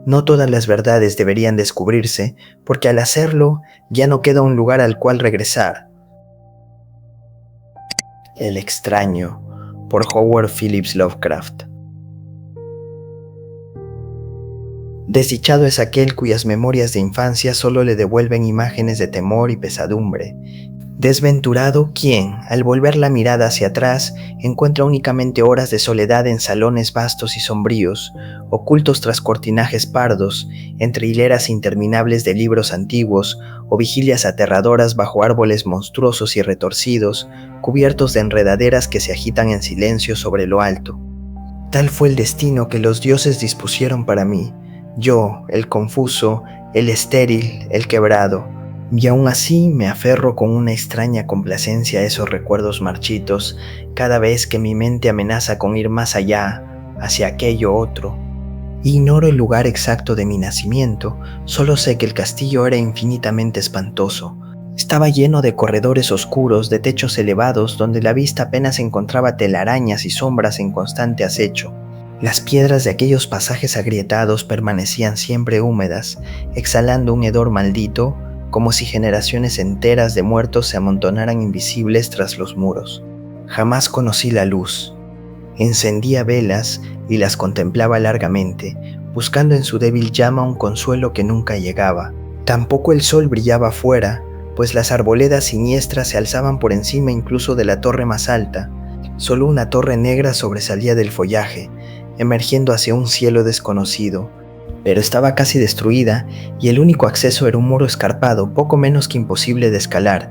No todas las verdades deberían descubrirse, porque al hacerlo ya no queda un lugar al cual regresar. El extraño, por Howard Phillips Lovecraft. Desdichado es aquel cuyas memorias de infancia solo le devuelven imágenes de temor y pesadumbre. Desventurado quien, al volver la mirada hacia atrás, encuentra únicamente horas de soledad en salones vastos y sombríos, ocultos tras cortinajes pardos, entre hileras interminables de libros antiguos, o vigilias aterradoras bajo árboles monstruosos y retorcidos, cubiertos de enredaderas que se agitan en silencio sobre lo alto. Tal fue el destino que los dioses dispusieron para mí, yo, el confuso, el estéril, el quebrado, y aún así me aferro con una extraña complacencia a esos recuerdos marchitos cada vez que mi mente amenaza con ir más allá, hacia aquello otro. Ignoro el lugar exacto de mi nacimiento, solo sé que el castillo era infinitamente espantoso. Estaba lleno de corredores oscuros, de techos elevados donde la vista apenas encontraba telarañas y sombras en constante acecho. Las piedras de aquellos pasajes agrietados permanecían siempre húmedas, exhalando un hedor maldito, como si generaciones enteras de muertos se amontonaran invisibles tras los muros. Jamás conocí la luz. Encendía velas y las contemplaba largamente, buscando en su débil llama un consuelo que nunca llegaba. Tampoco el sol brillaba afuera, pues las arboledas siniestras se alzaban por encima incluso de la torre más alta. Solo una torre negra sobresalía del follaje, emergiendo hacia un cielo desconocido, pero estaba casi destruida y el único acceso era un muro escarpado, poco menos que imposible de escalar.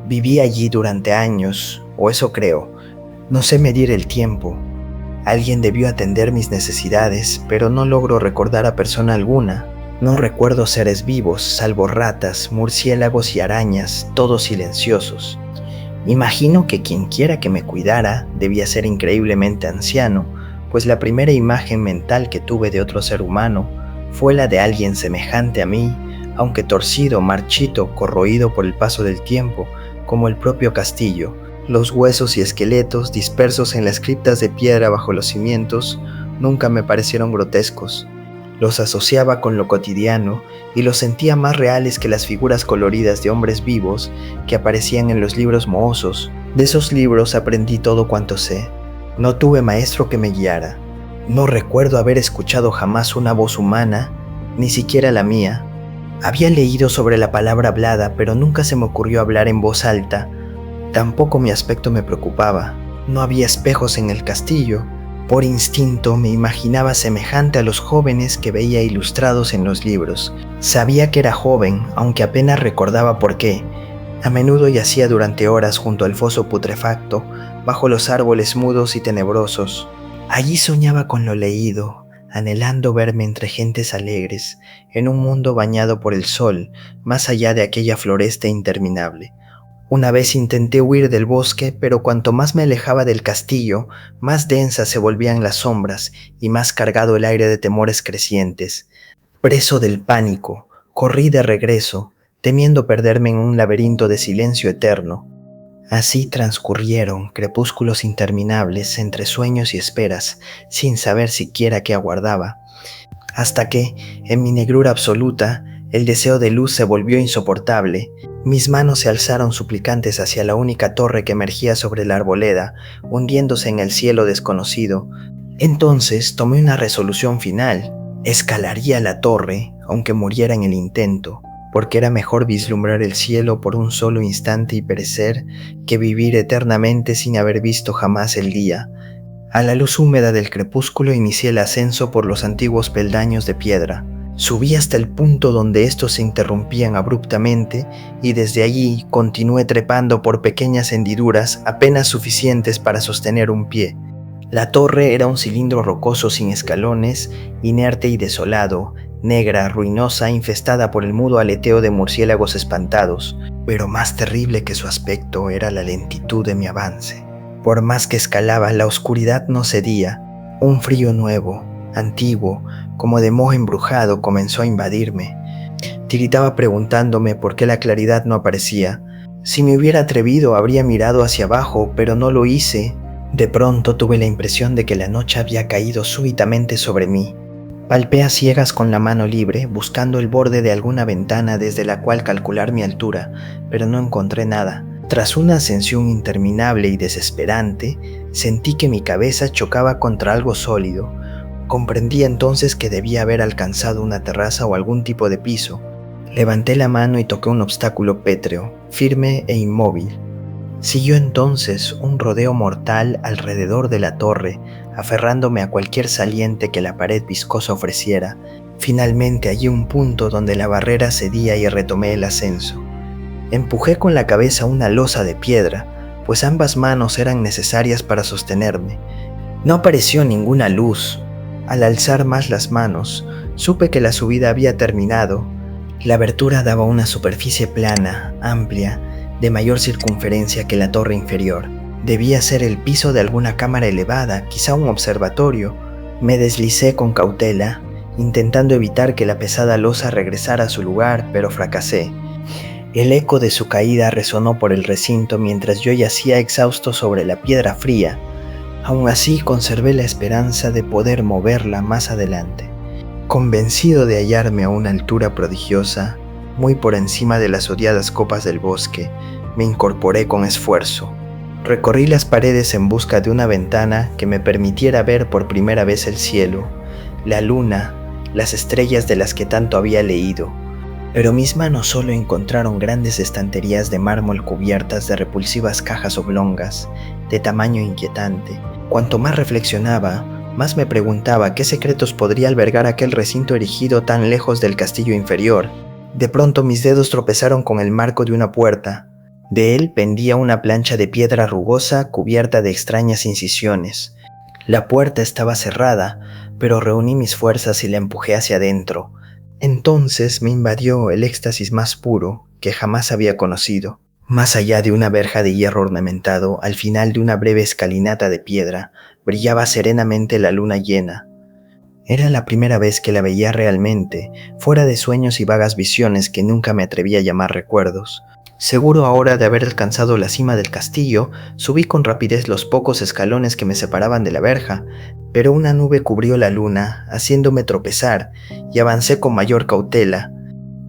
Viví allí durante años, o eso creo. No sé medir el tiempo. Alguien debió atender mis necesidades, pero no logro recordar a persona alguna. No recuerdo seres vivos, salvo ratas, murciélagos y arañas, todos silenciosos. Imagino que quien quiera que me cuidara debía ser increíblemente anciano, pues la primera imagen mental que tuve de otro ser humano fue la de alguien semejante a mí, aunque torcido, marchito, corroído por el paso del tiempo, como el propio castillo. Los huesos y esqueletos dispersos en las criptas de piedra bajo los cimientos nunca me parecieron grotescos. Los asociaba con lo cotidiano y los sentía más reales que las figuras coloridas de hombres vivos que aparecían en los libros mohosos. De esos libros aprendí todo cuanto sé. No tuve maestro que me guiara. No recuerdo haber escuchado jamás una voz humana, ni siquiera la mía. Había leído sobre la palabra hablada, pero nunca se me ocurrió hablar en voz alta. Tampoco mi aspecto me preocupaba. No había espejos en el castillo. Por instinto me imaginaba semejante a los jóvenes que veía ilustrados en los libros. Sabía que era joven, aunque apenas recordaba por qué. A menudo yacía durante horas junto al foso putrefacto, bajo los árboles mudos y tenebrosos. Allí soñaba con lo leído, anhelando verme entre gentes alegres, en un mundo bañado por el sol, más allá de aquella floresta interminable. Una vez intenté huir del bosque, pero cuanto más me alejaba del castillo, más densas se volvían las sombras y más cargado el aire de temores crecientes. Preso del pánico, corrí de regreso, temiendo perderme en un laberinto de silencio eterno. Así transcurrieron crepúsculos interminables entre sueños y esperas, sin saber siquiera qué aguardaba, hasta que, en mi negrura absoluta, el deseo de luz se volvió insoportable. Mis manos se alzaron suplicantes hacia la única torre que emergía sobre la arboleda, hundiéndose en el cielo desconocido. Entonces tomé una resolución final. Escalaría la torre, aunque muriera en el intento, porque era mejor vislumbrar el cielo por un solo instante y perecer que vivir eternamente sin haber visto jamás el día. A la luz húmeda del crepúsculo inicié el ascenso por los antiguos peldaños de piedra. Subí hasta el punto donde estos se interrumpían abruptamente y desde allí continué trepando por pequeñas hendiduras apenas suficientes para sostener un pie. La torre era un cilindro rocoso sin escalones, inerte y desolado, negra, ruinosa, infestada por el mudo aleteo de murciélagos espantados, pero más terrible que su aspecto era la lentitud de mi avance. Por más que escalaba, la oscuridad no cedía. Un frío nuevo, antiguo, como de moho embrujado, comenzó a invadirme. Tiritaba preguntándome por qué la claridad no aparecía. Si me hubiera atrevido, habría mirado hacia abajo, pero no lo hice. De pronto tuve la impresión de que la noche había caído súbitamente sobre mí. Palpé a ciegas con la mano libre, buscando el borde de alguna ventana desde la cual calcular mi altura, pero no encontré nada. Tras una ascensión interminable y desesperante, sentí que mi cabeza chocaba contra algo sólido. Comprendí entonces que debía haber alcanzado una terraza o algún tipo de piso. Levanté la mano y toqué un obstáculo pétreo, firme e inmóvil. Siguió entonces un rodeo mortal alrededor de la torre, aferrándome a cualquier saliente que la pared viscosa ofreciera. Finalmente hallé un punto donde la barrera cedía y retomé el ascenso. Empujé con la cabeza una losa de piedra, pues ambas manos eran necesarias para sostenerme. No apareció ninguna luz. Al alzar más las manos, supe que la subida había terminado. La abertura daba una superficie plana, amplia, de mayor circunferencia que la torre inferior. Debía ser el piso de alguna cámara elevada, quizá un observatorio. Me deslicé con cautela, intentando evitar que la pesada losa regresara a su lugar, pero fracasé. El eco de su caída resonó por el recinto mientras yo yacía exhausto sobre la piedra fría. Aún así conservé la esperanza de poder moverla más adelante. Convencido de hallarme a una altura prodigiosa, muy por encima de las odiadas copas del bosque, me incorporé con esfuerzo. Recorrí las paredes en busca de una ventana que me permitiera ver por primera vez el cielo, la luna, las estrellas de las que tanto había leído. Pero mis manos solo encontraron grandes estanterías de mármol cubiertas de repulsivas cajas oblongas, de tamaño inquietante. Cuanto más reflexionaba, más me preguntaba qué secretos podría albergar aquel recinto erigido tan lejos del castillo inferior. De pronto mis dedos tropezaron con el marco de una puerta. De él pendía una plancha de piedra rugosa cubierta de extrañas incisiones. La puerta estaba cerrada, pero reuní mis fuerzas y la empujé hacia adentro. Entonces me invadió el éxtasis más puro que jamás había conocido. Más allá de una verja de hierro ornamentado, al final de una breve escalinata de piedra, brillaba serenamente la luna llena. Era la primera vez que la veía realmente, fuera de sueños y vagas visiones que nunca me atreví a llamar recuerdos. Seguro ahora de haber alcanzado la cima del castillo, subí con rapidez los pocos escalones que me separaban de la verja, pero una nube cubrió la luna, haciéndome tropezar, y avancé con mayor cautela.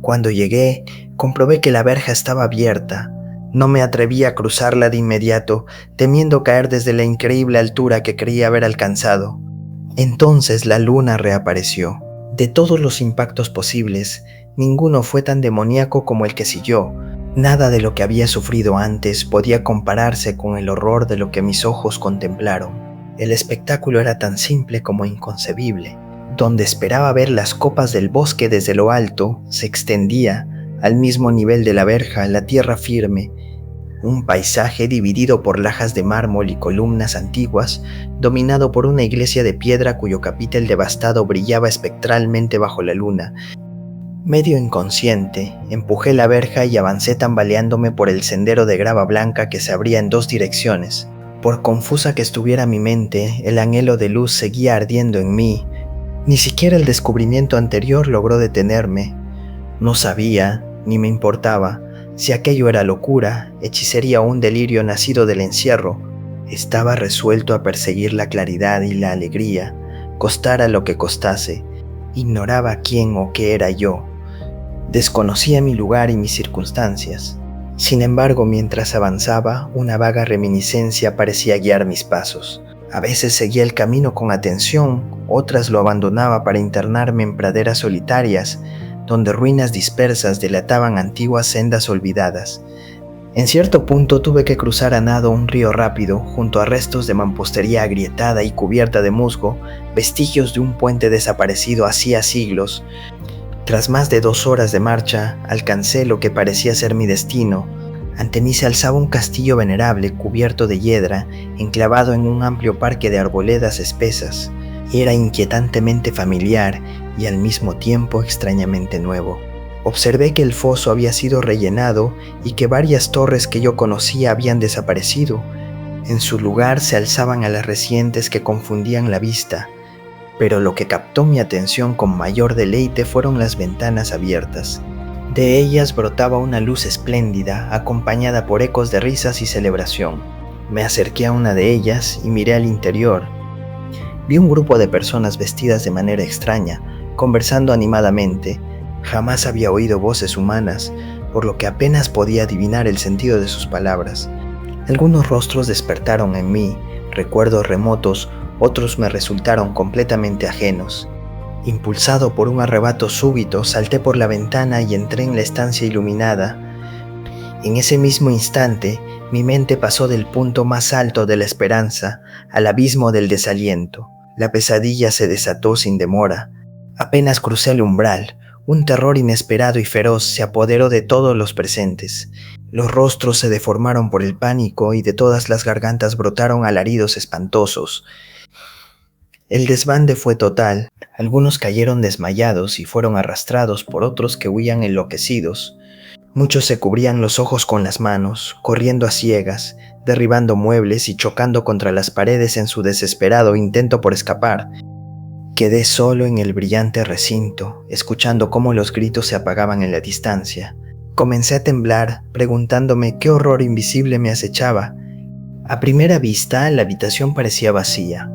Cuando llegué, comprobé que la verja estaba abierta. No me atreví a cruzarla de inmediato, temiendo caer desde la increíble altura que creía haber alcanzado. Entonces la luna reapareció. De todos los impactos posibles, ninguno fue tan demoníaco como el que siguió. Nada de lo que había sufrido antes podía compararse con el horror de lo que mis ojos contemplaron. El espectáculo era tan simple como inconcebible. Donde esperaba ver las copas del bosque desde lo alto, se extendía, al mismo nivel de la verja, la tierra firme. Un paisaje dividido por lajas de mármol y columnas antiguas, dominado por una iglesia de piedra cuyo capitel devastado brillaba espectralmente bajo la luna. Medio inconsciente, empujé la verja y avancé tambaleándome por el sendero de grava blanca que se abría en dos direcciones. Por confusa que estuviera mi mente, el anhelo de luz seguía ardiendo en mí. Ni siquiera el descubrimiento anterior logró detenerme. No sabía, ni me importaba, si aquello era locura, hechicería o un delirio nacido del encierro. Estaba resuelto a perseguir la claridad y la alegría, costara lo que costase. Ignoraba quién o qué era yo. Desconocía mi lugar y mis circunstancias. Sin embargo, mientras avanzaba, una vaga reminiscencia parecía guiar mis pasos. A veces seguía el camino con atención, otras lo abandonaba para internarme en praderas solitarias, donde ruinas dispersas delataban antiguas sendas olvidadas. En cierto punto tuve que cruzar a nado un río rápido, junto a restos de mampostería agrietada y cubierta de musgo, vestigios de un puente desaparecido hacía siglos. Tras más de 2 horas de marcha, alcancé lo que parecía ser mi destino. Ante mí se alzaba un castillo venerable cubierto de hiedra, enclavado en un amplio parque de arboledas espesas. Era inquietantemente familiar y al mismo tiempo extrañamente nuevo. Observé que el foso había sido rellenado y que varias torres que yo conocía habían desaparecido. En su lugar se alzaban arrecientes que confundían la vista. Pero lo que captó mi atención con mayor deleite fueron las ventanas abiertas. De ellas brotaba una luz espléndida, acompañada por ecos de risas y celebración. Me acerqué a una de ellas y miré al interior. Vi un grupo de personas vestidas de manera extraña, conversando animadamente. Jamás había oído voces humanas, por lo que apenas podía adivinar el sentido de sus palabras. Algunos rostros despertaron en mí recuerdos remotos, otros me resultaron completamente ajenos. Impulsado por un arrebato súbito, salté por la ventana y entré en la estancia iluminada. En ese mismo instante, mi mente pasó del punto más alto de la esperanza al abismo del desaliento. La pesadilla se desató sin demora. Apenas crucé el umbral, un terror inesperado y feroz se apoderó de todos los presentes. Los rostros se deformaron por el pánico y de todas las gargantas brotaron alaridos espantosos. El desbande fue total. Algunos cayeron desmayados y fueron arrastrados por otros que huían enloquecidos. Muchos se cubrían los ojos con las manos, corriendo a ciegas, derribando muebles y chocando contra las paredes en su desesperado intento por escapar. Quedé solo en el brillante recinto, escuchando cómo los gritos se apagaban en la distancia. Comencé a temblar, preguntándome qué horror invisible me acechaba. A primera vista, la habitación parecía vacía.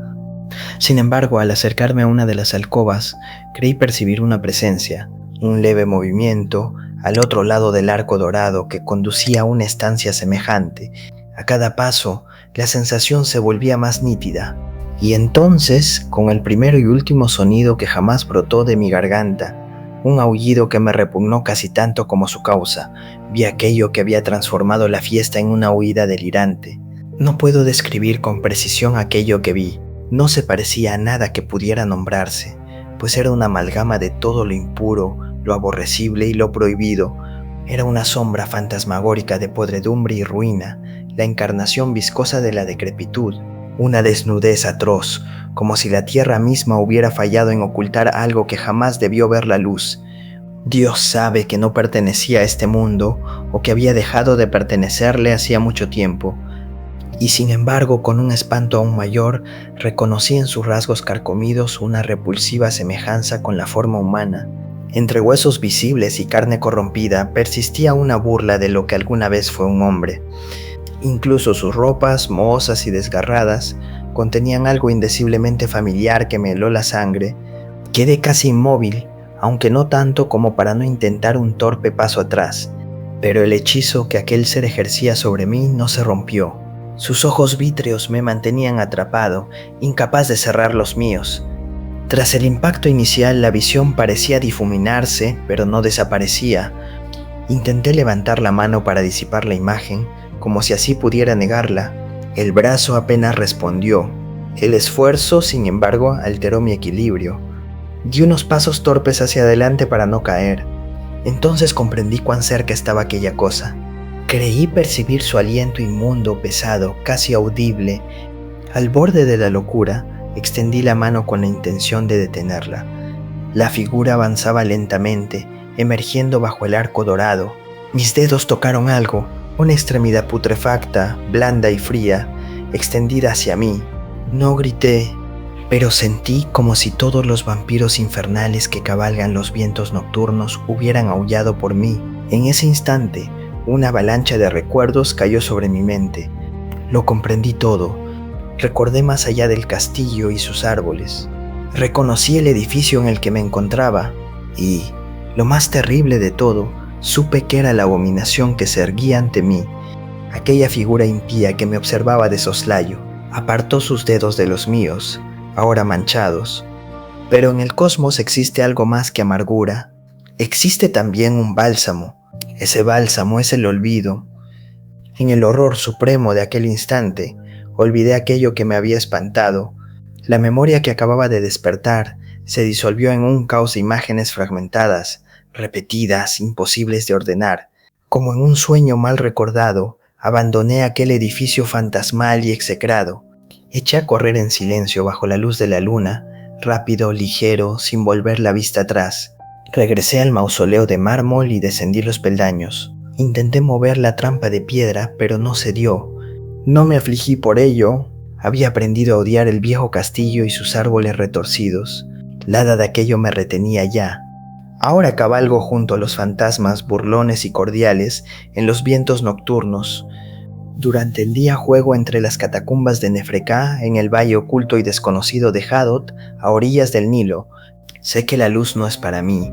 Sin embargo, al acercarme a una de las alcobas, creí percibir una presencia, un leve movimiento al otro lado del arco dorado que conducía a una estancia semejante. A cada paso, la sensación se volvía más nítida. Y entonces, con el primero y último sonido que jamás brotó de mi garganta, un aullido que me repugnó casi tanto como su causa, vi aquello que había transformado la fiesta en una huida delirante. No puedo describir con precisión aquello que vi. No se parecía a nada que pudiera nombrarse, pues era una amalgama de todo lo impuro, lo aborrecible y lo prohibido. Era una sombra fantasmagórica de podredumbre y ruina, la encarnación viscosa de la decrepitud, una desnudez atroz, como si la tierra misma hubiera fallado en ocultar algo que jamás debió ver la luz. Dios sabe que no pertenecía a este mundo o que había dejado de pertenecerle hacía mucho tiempo. Y sin embargo, con un espanto aún mayor, reconocí en sus rasgos carcomidos una repulsiva semejanza con la forma humana. Entre huesos visibles y carne corrompida persistía una burla de lo que alguna vez fue un hombre. Incluso sus ropas, mohosas y desgarradas, contenían algo indeciblemente familiar que me heló la sangre. Quedé casi inmóvil, aunque no tanto como para no intentar un torpe paso atrás. Pero el hechizo que aquel ser ejercía sobre mí no se rompió. Sus ojos vítreos me mantenían atrapado, incapaz de cerrar los míos. Tras el impacto inicial, la visión parecía difuminarse, pero no desaparecía. Intenté levantar la mano para disipar la imagen, como si así pudiera negarla. El brazo apenas respondió. El esfuerzo, sin embargo, alteró mi equilibrio. Di unos pasos torpes hacia adelante para no caer. Entonces comprendí cuán cerca estaba aquella cosa. Creí percibir su aliento inmundo, pesado, casi audible. Al borde de la locura, extendí la mano con la intención de detenerla. La figura avanzaba lentamente, emergiendo bajo el arco dorado. Mis dedos tocaron algo, una extremidad putrefacta, blanda y fría, extendida hacia mí. No grité, pero sentí como si todos los vampiros infernales que cabalgan los vientos nocturnos hubieran aullado por mí. En ese instante, una avalancha de recuerdos cayó sobre mi mente. Lo comprendí todo. Recordé más allá del castillo y sus árboles. Reconocí el edificio en el que me encontraba y, lo más terrible de todo, supe que era la abominación que se erguía ante mí. Aquella figura impía que me observaba de soslayo apartó sus dedos de los míos, ahora manchados. Pero en el cosmos existe algo más que amargura. Existe también un bálsamo. Ese bálsamo es el olvido. En el horror supremo de aquel instante, olvidé aquello que me había espantado. La memoria que acababa de despertar se disolvió en un caos de imágenes fragmentadas, repetidas, imposibles de ordenar. Como en un sueño mal recordado, abandoné aquel edificio fantasmal y execrado. Eché a correr en silencio bajo la luz de la luna, rápido, ligero, sin volver la vista atrás. Regresé al mausoleo de mármol y descendí los peldaños. Intenté mover la trampa de piedra, pero no se dio. No me afligí por ello. Había aprendido a odiar el viejo castillo y sus árboles retorcidos. Nada de aquello me retenía ya. Ahora cabalgo junto a los fantasmas burlones y cordiales en los vientos nocturnos. Durante el día juego entre las catacumbas de Nefrecá, en el valle oculto y desconocido de Hadot, a orillas del Nilo. Sé que la luz no es para mí,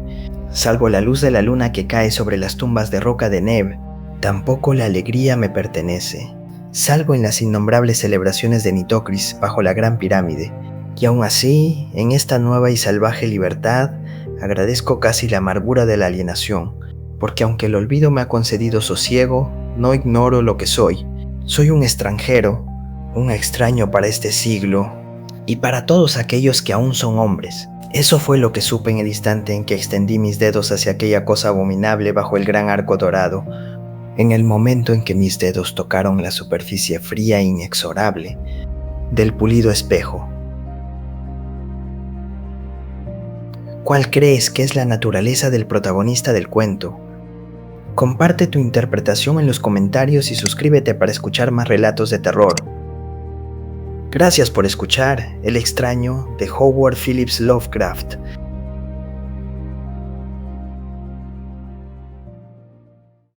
salvo la luz de la luna que cae sobre las tumbas de roca de Neb. Tampoco la alegría me pertenece. Salgo en las innombrables celebraciones de Nitocris bajo la Gran Pirámide, y aún así, en esta nueva y salvaje libertad, agradezco casi la amargura de la alienación, porque aunque el olvido me ha concedido sosiego, no ignoro lo que soy. Soy un extranjero, un extraño para este siglo, y para todos aquellos que aún son hombres. Eso fue lo que supe en el instante en que extendí mis dedos hacia aquella cosa abominable bajo el gran arco dorado, en el momento en que mis dedos tocaron la superficie fría e inexorable del pulido espejo. ¿Cuál crees que es la naturaleza del protagonista del cuento? Comparte tu interpretación en los comentarios y suscríbete para escuchar más relatos de terror. Gracias por escuchar El extraño de Howard Phillips Lovecraft.